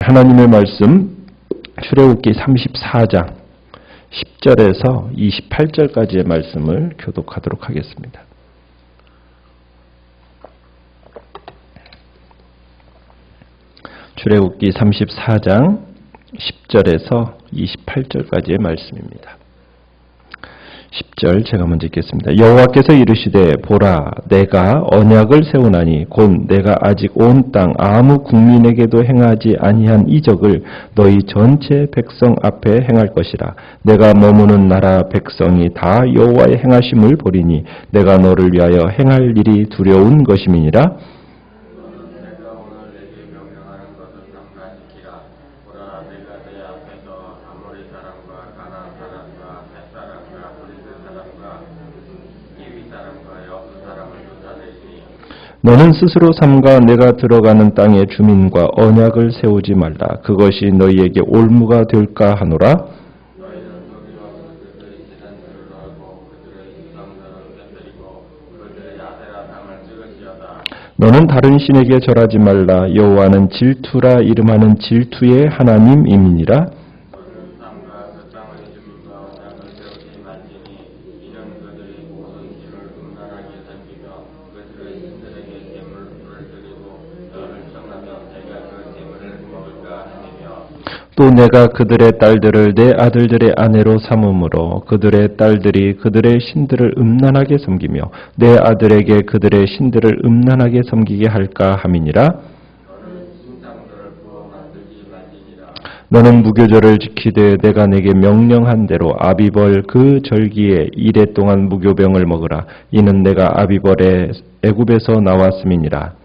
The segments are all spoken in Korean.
하나님의 말씀 출애굽기 34장 10절에서 28절까지의 말씀을 교독하도록 하겠습니다. 출애굽기 34장 10절에서 28절까지의 말씀입니다. 10절 제가 먼저 읽겠습니다. 여호와께서 이르시되 보라 내가 언약을 세우나니 곧 내가 아직 온 땅 아무 국민에게도 행하지 아니한 이적을 너희 전체 백성 앞에 행할 것이라. 내가 머무는 나라 백성이 다 여호와의 행하심을 보리니 내가 너를 위하여 행할 일이 두려운 것임이니라. 너는 스스로 삼가 내가 들어가는 땅의 주민과 언약을 세우지 말라. 그것이 너희에게 올무가 될까 하노라. 너는 다른 신에게 절하지 말라. 여호와는 질투라 이름하는 질투의 하나님임이니라. 또 내가 그들의 딸들을 내 아들들의 아내로 삼음으로 그들의 딸들이 그들의 신들을 음란하게 섬기며 내 아들에게 그들의 신들을 음란하게 섬기게 할까 함이니라. 너는 무교절을 지키되 내가 내게 명령한 대로 아비벌 그 절기에 이레 동안 무교병을 먹으라. 이는 내가 아비벌에 애굽에서 나왔음이니라.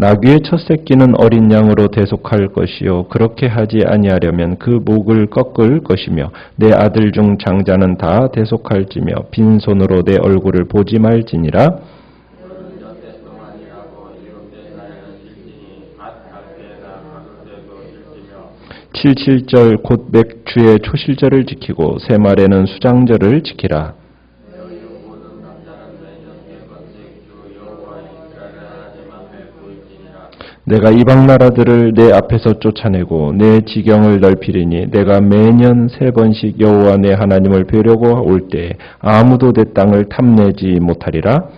나귀의 첫 새끼는 어린 양으로 대속할 것이요 그렇게 하지 아니하려면 그 목을 꺾을 것이며 내 아들 중 장자는 다 대속할지며 빈손으로 내 얼굴을 보지 말지니라. 77절 곧 맥주의 초실절을 지키고 새말에는 수장절을 지키라. 내가 이방 나라들을 내 앞에서 쫓아내고 내 지경을 넓히리니 내가 매년 3번씩 여호와 내 하나님을 뵈려고 올 때 아무도 내 땅을 탐내지 못하리라.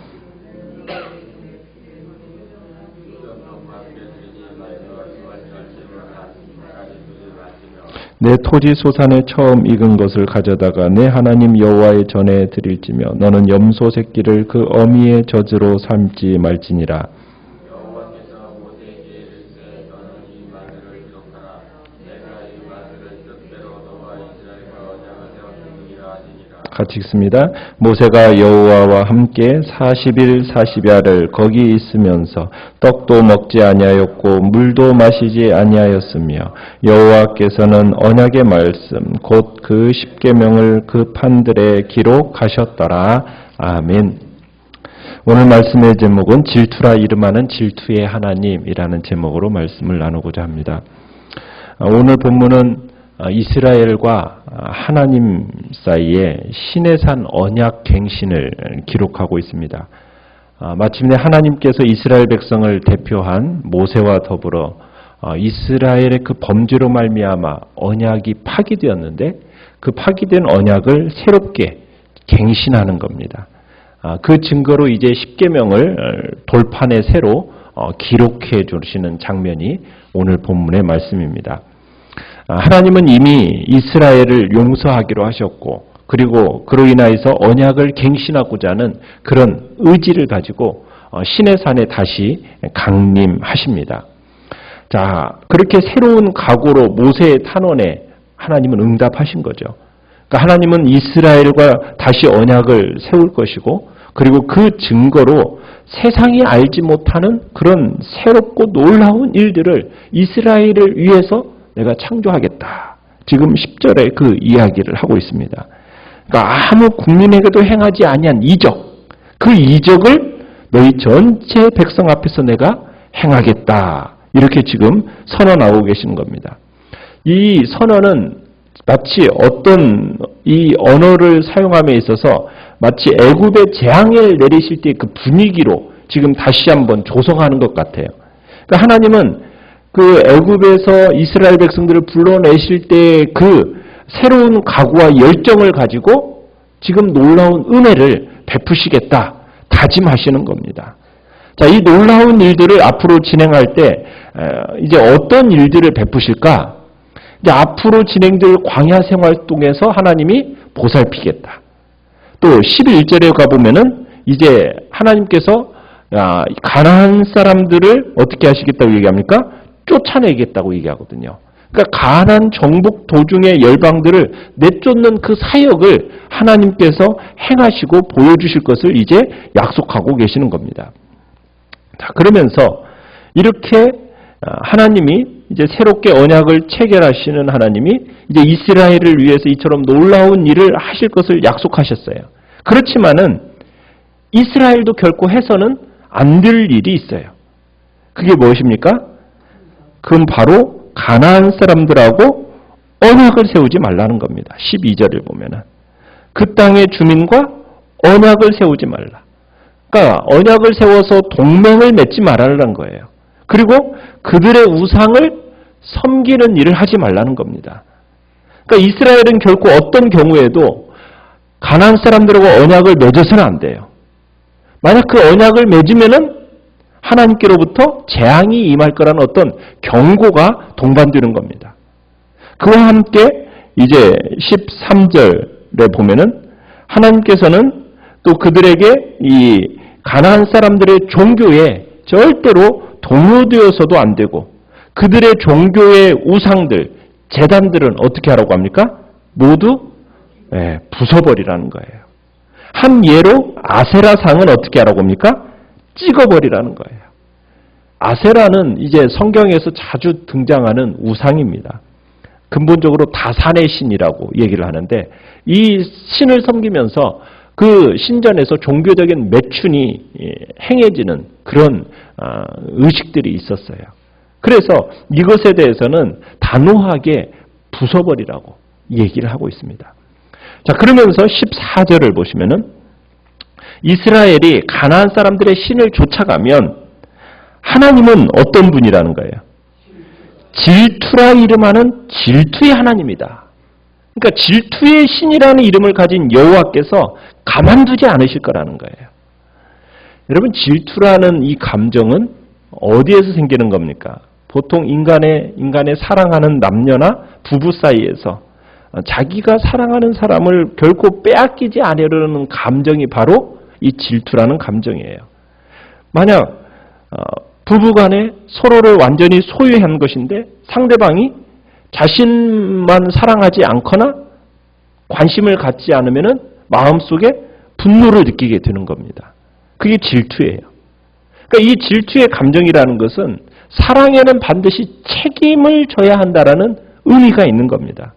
내 토지 소산에 처음 익은 것을 가져다가 내 하나님 여호와의 전에 드릴지며 너는 염소 새끼를 그 어미의 젖으로 삶지 말지니라. 같이 읽습니다. 모세가 여호와와 함께 40일 40야를 거기 있으면서 떡도 먹지 아니하였고 물도 마시지 아니하였으며 여호와께서는 언약의 말씀 곧 그 십계명을 그 판들에 기록하셨더라. 아멘. 오늘 말씀의 제목은 질투라 이름하는 질투의 하나님이라는 제목으로 말씀을 나누고자 합니다. 오늘 본문은 이스라엘과 하나님 사이에 시내산 언약 갱신을 기록하고 있습니다. 마침내 하나님께서 이스라엘 백성을 대표한 모세와 더불어 이스라엘의 그 범죄로 말미암아 언약이 파기되었는데 그 파기된 언약을 새롭게 갱신하는 겁니다. 그 증거로 이제 십계명을 돌판에 새로 기록해 주시는 장면이 오늘 본문의 말씀입니다. 하나님은 이미 이스라엘을 용서하기로 하셨고 그리고 그로 인하여서 언약을 갱신하고자 하는 그런 의지를 가지고 시내산에 다시 강림하십니다. 자, 그렇게 새로운 각오로 모세의 탄원에 하나님은 응답하신 거죠. 그러니까 하나님은 이스라엘과 다시 언약을 세울 것이고 그리고 그 증거로 세상이 알지 못하는 그런 새롭고 놀라운 일들을 이스라엘을 위해서 내가 창조하겠다. 지금 10절에 그 이야기를 하고 있습니다. 그러니까 아무 국민에게도 행하지 아니한 이적, 그 이적을 너희 전체 백성 앞에서 내가 행하겠다. 이렇게 지금 선언하고 계시는 겁니다. 이 선언은 마치 어떤 이 언어를 사용함에 있어서 마치 애굽의 재앙을 내리실 때 그 분위기로 지금 다시 한번 조성하는 것 같아요. 그러니까 하나님은 그 애굽에서 이스라엘 백성들을 불러내실 때 그 새로운 각오와 열정을 가지고 지금 놀라운 은혜를 베푸시겠다 다짐하시는 겁니다. 자, 이 놀라운 일들을 앞으로 진행할 때 이제 어떤 일들을 베푸실까? 이제 앞으로 진행될 광야 생활 동에서 하나님이 보살피겠다. 또 11절에 가보면은 이제 하나님께서 가나안 사람들을 어떻게 하시겠다고 얘기합니까? 쫓아내겠다고 얘기하거든요. 그러니까 가나안 정복 도중의 열방들을 내쫓는 그 사역을 하나님께서 행하시고 보여주실 것을 이제 약속하고 계시는 겁니다. 자, 그러면서 이렇게 하나님이 이제 새롭게 언약을 체결하시는 하나님이 이제 이스라엘을 위해서 이처럼 놀라운 일을 하실 것을 약속하셨어요. 그렇지만은 이스라엘도 결코 해서는 안 될 일이 있어요. 그게 무엇입니까? 그건 바로 가나안 사람들하고 언약을 세우지 말라는 겁니다. 12절을 보면은 그 땅의 주민과 언약을 세우지 말라. 그러니까 언약을 세워서 동맹을 맺지 말라는 거예요. 그리고 그들의 우상을 섬기는 일을 하지 말라는 겁니다. 그러니까 이스라엘은 결코 어떤 경우에도 가나안 사람들하고 언약을 맺어서는 안 돼요. 만약 그 언약을 맺으면은 하나님께로부터 재앙이 임할 거라는 어떤 경고가 동반되는 겁니다. 그와 함께 이제 13절에 보면은 하나님께서는 또 그들에게 이 가나안 사람들의 종교에 절대로 동요되어서도 안 되고 그들의 종교의 우상들, 제단들은 어떻게 하라고 합니까? 모두 부숴버리라는 거예요. 한 예로 아세라상은 어떻게 하라고 합니까? 찍어버리라는 거예요. 아세라는 이제 성경에서 자주 등장하는 우상입니다. 근본적으로 다산의 신이라고 얘기를 하는데 이 신을 섬기면서 그 신전에서 종교적인 매춘이 행해지는 그런 의식들이 있었어요. 그래서 이것에 대해서는 단호하게 부숴버리라고 얘기를 하고 있습니다. 자, 그러면서 14절을 보시면은 이스라엘이 가나안 사람들의 신을 쫓아가면 하나님은 어떤 분이라는 거예요? 질투라 이름하는 질투의 하나님이다. 그러니까 질투의 신이라는 이름을 가진 여호와께서 가만두지 않으실 거라는 거예요. 여러분, 질투라는 이 감정은 어디에서 생기는 겁니까? 보통 인간의 사랑하는 남녀나 부부 사이에서 자기가 사랑하는 사람을 결코 빼앗기지 않으려는 감정이 바로 이 질투라는 감정이에요. 만약 부부간에 서로를 완전히 소유한 것인데 상대방이 자신만 사랑하지 않거나 관심을 갖지 않으면 마음속에 분노를 느끼게 되는 겁니다. 그게 질투예요. 그러니까 이 질투의 감정이라는 것은 사랑에는 반드시 책임을 져야 한다라는 의미가 있는 겁니다.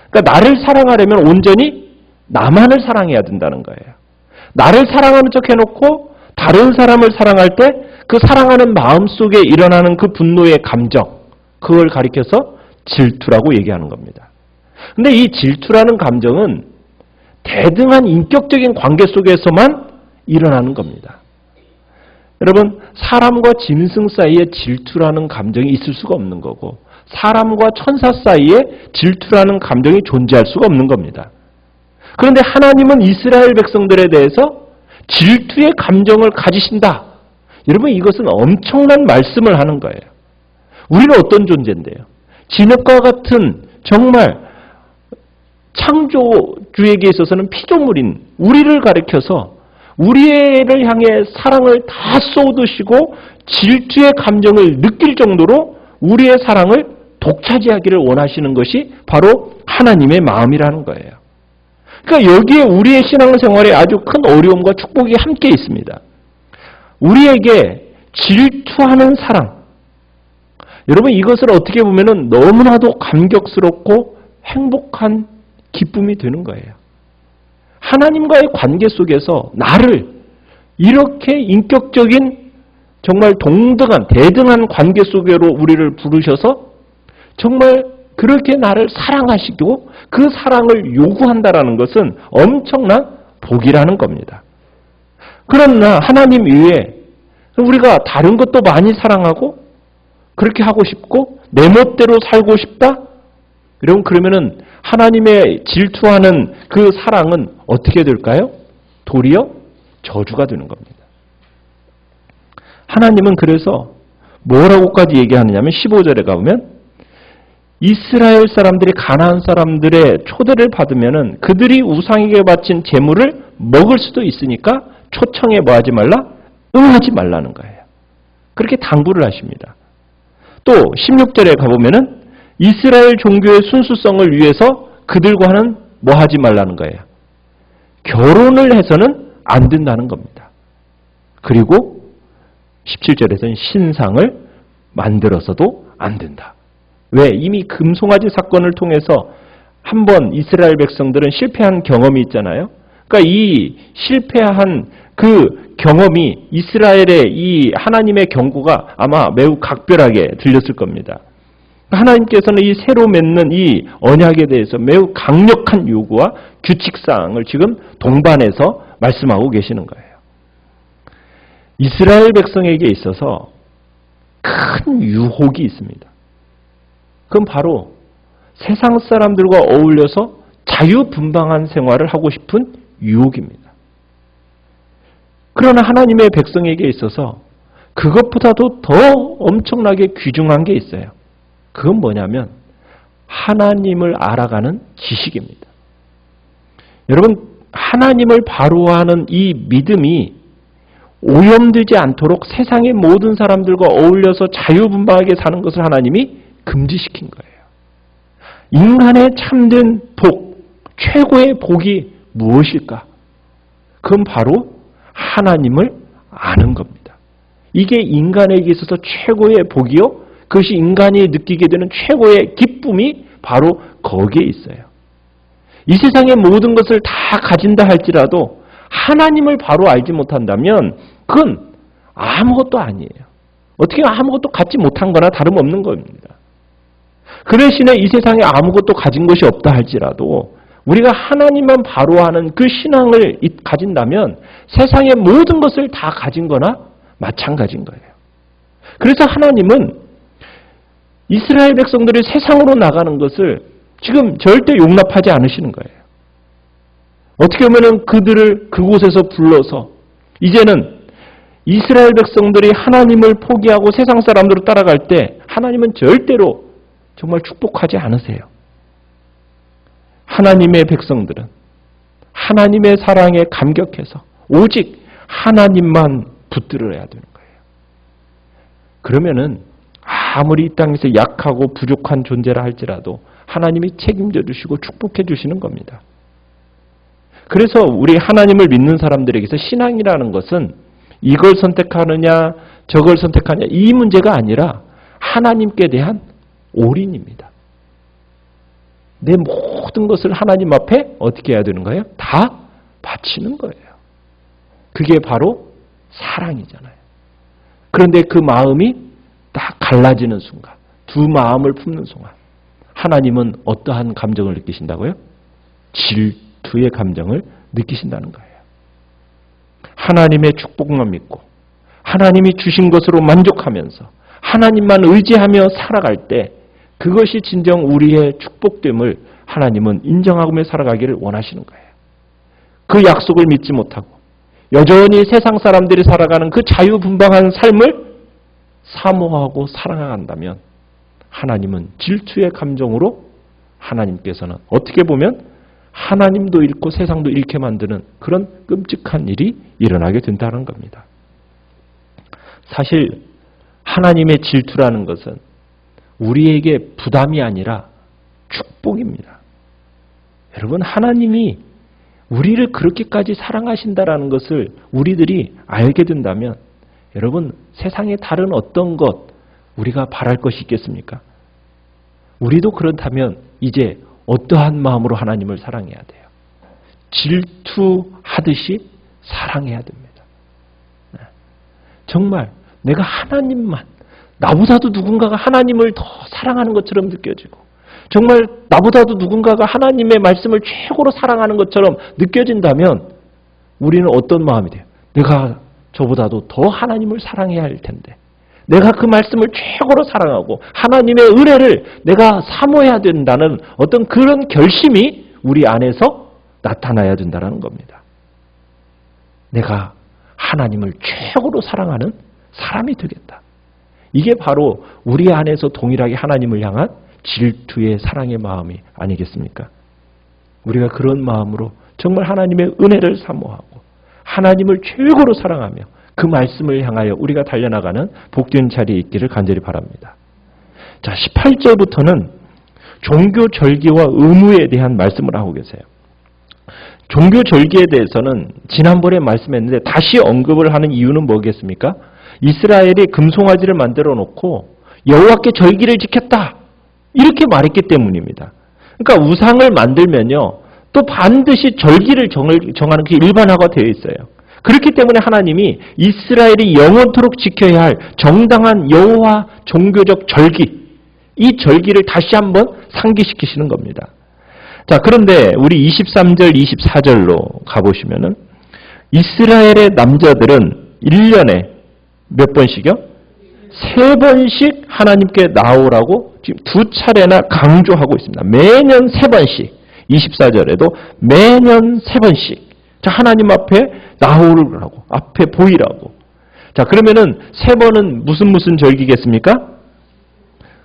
그러니까 나를 사랑하려면 온전히 나만을 사랑해야 된다는 거예요. 나를 사랑하는 척 해놓고 다른 사람을 사랑할 때 그 사랑하는 마음속에 일어나는 그 분노의 감정, 그걸 가리켜서 질투라고 얘기하는 겁니다. 근데 이 질투라는 감정은 대등한 인격적인 관계 속에서만 일어나는 겁니다. 여러분, 사람과 짐승 사이에 질투라는 감정이 있을 수가 없는 거고 사람과 천사 사이에 질투라는 감정이 존재할 수가 없는 겁니다. 그런데 하나님은 이스라엘 백성들에 대해서 질투의 감정을 가지신다. 여러분, 이것은 엄청난 말씀을 하는 거예요. 우리는 어떤 존재인데요? 진흙과 같은 정말 창조주에게 있어서는 피조물인 우리를 가리켜서 우리를 향해 사랑을 다 쏟으시고 질투의 감정을 느낄 정도로 우리의 사랑을 독차지하기를 원하시는 것이 바로 하나님의 마음이라는 거예요. 그러니까 여기에 우리의 신앙생활에 아주 큰 어려움과 축복이 함께 있습니다. 우리에게 질투하는 사랑. 여러분, 이것을 어떻게 보면은 너무나도 감격스럽고 행복한 기쁨이 되는 거예요. 하나님과의 관계 속에서 나를 이렇게 인격적인 정말 동등한, 대등한 관계 속으로 우리를 부르셔서 정말 그렇게 나를 사랑하시고 그 사랑을 요구한다라는 것은 엄청난 복이라는 겁니다. 그러나 하나님 이외에 우리가 다른 것도 많이 사랑하고 그렇게 하고 싶고 내 멋대로 살고 싶다? 그러면은 하나님의 질투하는 그 사랑은 어떻게 될까요? 도리어 저주가 되는 겁니다. 하나님은 그래서 뭐라고까지 얘기하느냐면 15절에 가보면 이스라엘 사람들이 가나안 사람들의 초대를 받으면은 그들이 우상에게 바친 제물을 먹을 수도 있으니까 초청에 뭐하지 말라? 응하지 말라는 거예요. 그렇게 당부를 하십니다. 또 16절에 가보면은 이스라엘 종교의 순수성을 위해서 그들과는 뭐하지 말라는 거예요. 결혼을 해서는 안 된다는 겁니다. 그리고 17절에서는 신상을 만들어서도 안 된다. 왜? 이미 금송아지 사건을 통해서 한번 이스라엘 백성들은 실패한 경험이 있잖아요. 그러니까 이 실패한 그 경험이 이스라엘의 이 하나님의 경고가 아마 매우 각별하게 들렸을 겁니다. 하나님께서는 이 새로 맺는 이 언약에 대해서 매우 강력한 요구와 규칙사항을 지금 동반해서 말씀하고 계시는 거예요. 이스라엘 백성에게 있어서 큰 유혹이 있습니다. 그건 바로 세상 사람들과 어울려서 자유분방한 생활을 하고 싶은 유혹입니다. 그러나 하나님의 백성에게 있어서 그것보다도 더 엄청나게 귀중한 게 있어요. 그건 뭐냐면 하나님을 알아가는 지식입니다. 여러분, 하나님을 바로 아는 이 믿음이 오염되지 않도록 세상의 모든 사람들과 어울려서 자유분방하게 사는 것을 하나님이 금지시킨 거예요. 인간의 참된 복, 최고의 복이 무엇일까? 그건 바로 하나님을 아는 겁니다. 이게 인간에게 있어서 최고의 복이요. 그것이 인간이 느끼게 되는 최고의 기쁨이 바로 거기에 있어요. 이 세상의 모든 것을 다 가진다 할지라도 하나님을 바로 알지 못한다면 그건 아무것도 아니에요. 어떻게 아무것도 갖지 못한 거나 다름없는 겁니다. 그 대신에 이 세상에 아무것도 가진 것이 없다 할지라도 우리가 하나님만 바로 아는 그 신앙을 가진다면 세상의 모든 것을 다 가진 거나 마찬가지인 거예요. 그래서 하나님은 이스라엘 백성들이 세상으로 나가는 것을 지금 절대 용납하지 않으시는 거예요. 어떻게 보면 그들을 그곳에서 불러서 이제는 이스라엘 백성들이 하나님을 포기하고 세상 사람들로 따라갈 때 하나님은 절대로 정말 축복하지 않으세요. 하나님의 백성들은 하나님의 사랑에 감격해서 오직 하나님만 붙들어야 되는 거예요. 그러면은 아무리 이 땅에서 약하고 부족한 존재라 할지라도 하나님이 책임져 주시고 축복해 주시는 겁니다. 그래서 우리 하나님을 믿는 사람들에게서 신앙이라는 것은 이걸 선택하느냐 저걸 선택하느냐 이 문제가 아니라 하나님께 대한 올인입니다. 내 모든 것을 하나님 앞에 어떻게 해야 되는 거예요? 다 바치는 거예요. 그게 바로 사랑이잖아요. 그런데 그 마음이 딱 갈라지는 순간, 두 마음을 품는 순간 하나님은 어떠한 감정을 느끼신다고요? 질투의 감정을 느끼신다는 거예요. 하나님의 축복만 믿고 하나님이 주신 것으로 만족하면서 하나님만 의지하며 살아갈 때 그것이 진정 우리의 축복됨을 하나님은 인정하며 살아가기를 원하시는 거예요. 그 약속을 믿지 못하고 여전히 세상 사람들이 살아가는 그 자유분방한 삶을 사모하고 사랑한다면 하나님은 질투의 감정으로 하나님께서는 어떻게 보면 하나님도 잃고 세상도 잃게 만드는 그런 끔찍한 일이 일어나게 된다는 겁니다. 사실 하나님의 질투라는 것은 우리에게 부담이 아니라 축복입니다. 여러분, 하나님이 우리를 그렇게까지 사랑하신다라는 것을 우리들이 알게 된다면 여러분, 세상의 다른 어떤 것 우리가 바랄 것이 있겠습니까? 우리도 그렇다면 이제 어떠한 마음으로 하나님을 사랑해야 돼요? 질투하듯이 사랑해야 됩니다. 정말 내가 하나님만, 나보다도 누군가가 하나님을 더 사랑하는 것처럼 느껴지고 정말 나보다도 누군가가 하나님의 말씀을 최고로 사랑하는 것처럼 느껴진다면 우리는 어떤 마음이 돼요? 내가 저보다도 더 하나님을 사랑해야 할 텐데, 내가 그 말씀을 최고로 사랑하고 하나님의 은혜를 내가 사모해야 된다는 어떤 그런 결심이 우리 안에서 나타나야 된다는 겁니다. 내가 하나님을 최고로 사랑하는 사람이 되겠다. 이게 바로 우리 안에서 동일하게 하나님을 향한 질투의 사랑의 마음이 아니겠습니까? 우리가 그런 마음으로 정말 하나님의 은혜를 사모하고 하나님을 최고로 사랑하며 그 말씀을 향하여 우리가 달려나가는 복된 자리에 있기를 간절히 바랍니다. 자, 18절부터는 종교 절기와 의무에 대한 말씀을 하고 계세요. 종교 절기에 대해서는 지난번에 말씀했는데 다시 언급을 하는 이유는 뭐겠습니까? 이스라엘이 금송아지를 만들어 놓고 여호와께 절기를 지켰다, 이렇게 말했기 때문입니다. 그러니까 우상을 만들면요, 또 반드시 절기를 정하는 게 일반화가 되어 있어요. 그렇기 때문에 하나님이 이스라엘이 영원토록 지켜야 할 정당한 여호와 종교적 절기, 이 절기를 다시 한번 상기시키시는 겁니다. 자, 그런데 우리 23절, 24절로 가보시면은 이스라엘의 남자들은 1년에 몇 번씩이요? 3번씩 하나님께 나오라고 지금 2차례나 강조하고 있습니다. 매년 3번씩. 24절에도 매년 3번씩. 자, 하나님 앞에 나오라고, 앞에 보이라고. 자, 그러면은 3번은 무슨 절기겠습니까?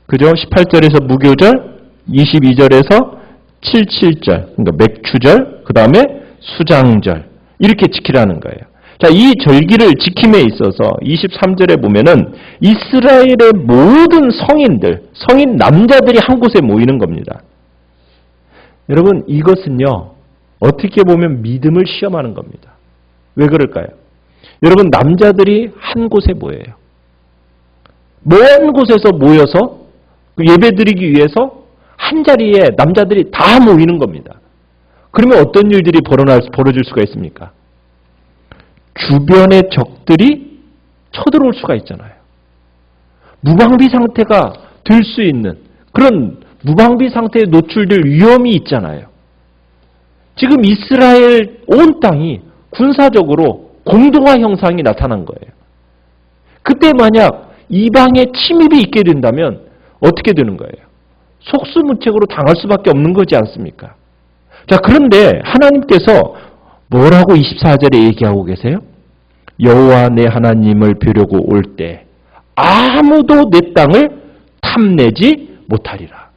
그죠? 18절에서 무교절, 22절에서 77절, 그러니까 맥추절, 그 다음에 수장절, 이렇게 지키라는 거예요. 자, 이 절기를 지킴에 있어서 23절에 보면은 이스라엘의 모든 성인들, 성인 남자들이 한 곳에 모이는 겁니다. 여러분, 이것은요, 어떻게 보면 믿음을 시험하는 겁니다. 왜 그럴까요? 여러분, 남자들이 한 곳에 모여요. 먼 곳에서 모여서 예배드리기 위해서 한 자리에 남자들이 다 모이는 겁니다. 그러면 어떤 일들이 벌어질 수가 있습니까? 주변의 적들이 쳐들어올 수가 있잖아요. 무방비 상태가 될 수 있는 그런 무방비 상태에 노출될 위험이 있잖아요. 지금 이스라엘 온 땅이 군사적으로 공동화 형상이 나타난 거예요. 그때 만약 이방의 침입이 있게 된다면 어떻게 되는 거예요? 속수무책으로 당할 수밖에 없는 거지 않습니까? 자, 그런데 하나님께서 뭐라고 24절에 얘기하고 계세요? 여호와 내 하나님을 뵈려고 올 때 아무도 내 땅을 탐내지 못하리라.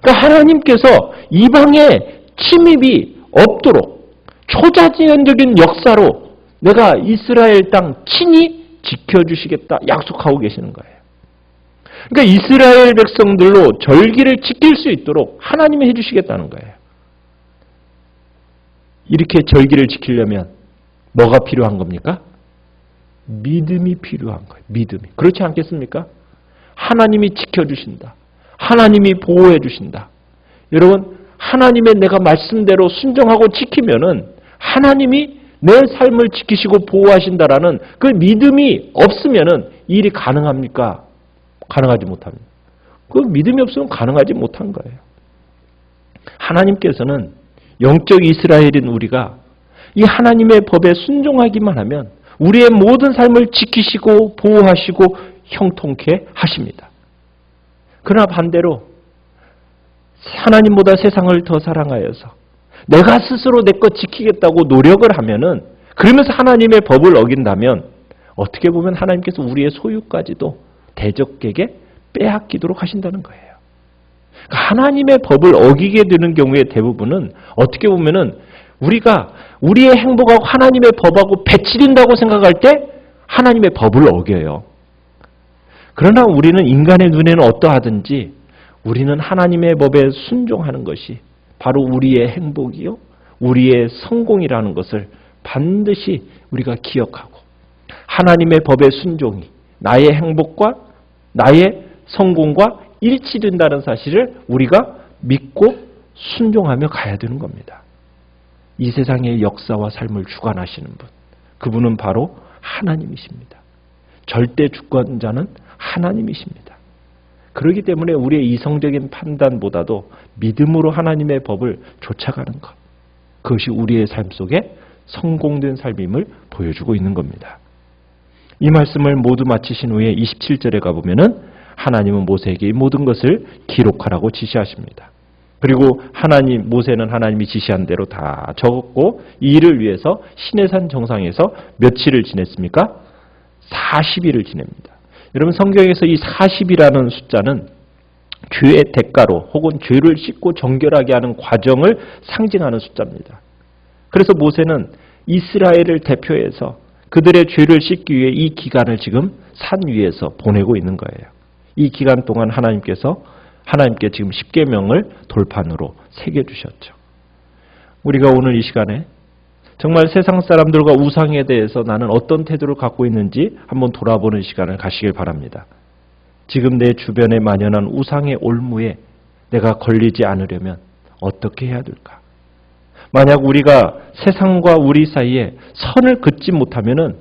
그러니까 하나님께서 이방의 침입이 없도록 초자연적인 역사로 내가 이스라엘 땅 친히 지켜주시겠다 약속하고 계시는 거예요. 그러니까 이스라엘 백성들로 절기를 지킬 수 있도록 하나님이 해주시겠다는 거예요. 이렇게 절기를 지키려면 뭐가 필요한 겁니까? 믿음이 필요한 거예요. 믿음이. 그렇지 않겠습니까? 하나님이 지켜주신다. 하나님이 보호해 주신다. 여러분, 하나님의 내가 말씀대로 순종하고 지키면은 하나님이 내 삶을 지키시고 보호하신다라는 그 믿음이 없으면은 일이 가능합니까? 가능하지 못합니다. 그 믿음이 없으면 가능하지 못한 거예요. 하나님께서는 영적 이스라엘인 우리가 이 하나님의 법에 순종하기만 하면 우리의 모든 삶을 지키시고 보호하시고 형통케 하십니다. 그러나 반대로 하나님보다 세상을 더 사랑하여서 내가 스스로 내 것 지키겠다고 노력을 하면은, 그러면서 하나님의 법을 어긴다면 어떻게 보면 하나님께서 우리의 소유까지도 대적에게 빼앗기도록 하신다는 거예요. 그러니까 하나님의 법을 어기게 되는 경우의 대부분은 어떻게 보면은 우리가 우리의 행복하고 하나님의 법하고 배치된다고 생각할 때 하나님의 법을 어겨요. 그러나 우리는 인간의 눈에는 어떠하든지 우리는 하나님의 법에 순종하는 것이 바로 우리의 행복이요, 우리의 성공이라는 것을 반드시 우리가 기억하고, 하나님의 법의 순종이 나의 행복과 나의 성공과 일치된다는 사실을 우리가 믿고 순종하며 가야 되는 겁니다. 이 세상의 역사와 삶을 주관하시는 분, 그분은 바로 하나님이십니다. 절대 주권자는 하나님이십니다. 그렇기 때문에 우리의 이성적인 판단보다도 믿음으로 하나님의 법을 쫓아가는 것, 그것이 우리의 삶 속에 성공된 삶임을 보여주고 있는 겁니다. 이 말씀을 모두 마치신 후에 27절에 가보면은 하나님은 모세에게 이 모든 것을 기록하라고 지시하십니다. 그리고 모세는 하나님이 지시한 대로 다 적었고 이 일을 위해서 시내산 정상에서 며칠을 지냈습니까? 40일을 지냅니다. 여러분 성경에서 이 40이라는 숫자는 죄의 대가로 혹은 죄를 씻고 정결하게 하는 과정을 상징하는 숫자입니다. 그래서 모세는 이스라엘을 대표해서 그들의 죄를 씻기 위해 이 기간을 지금 산 위에서 보내고 있는 거예요. 이 기간 동안 하나님께 지금 십계명을 돌판으로 새겨주셨죠. 우리가 오늘 이 시간에 정말 세상 사람들과 우상에 대해서 나는 어떤 태도를 갖고 있는지 한번 돌아보는 시간을 가시길 바랍니다. 지금 내 주변에 만연한 우상의 올무에 내가 걸리지 않으려면 어떻게 해야 될까? 만약 우리가 세상과 우리 사이에 선을 긋지 못하면은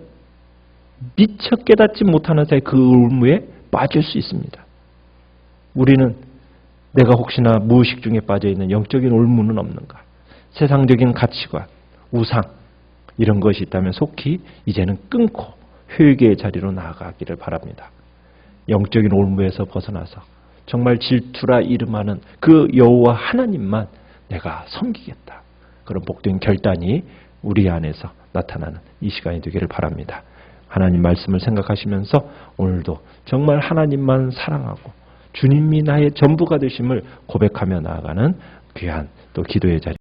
미처 깨닫지 못하는 사이 그 올무에 빠질 수 있습니다. 우리는 내가 혹시나 무의식 중에 빠져있는 영적인 올무는 없는가? 세상적인 가치관, 우상 이런 것이 있다면 속히 이제는 끊고 회개의 자리로 나아가기를 바랍니다. 영적인 올무에서 벗어나서 정말 질투라 이름하는 그 여호와 하나님만 내가 섬기겠다. 그런 복된 결단이 우리 안에서 나타나는 이 시간이 되기를 바랍니다. 하나님 말씀을 생각하시면서 오늘도 정말 하나님만 사랑하고 주님이 나의 전부가 되심을 고백하며 나아가는 귀한 또 기도의 자리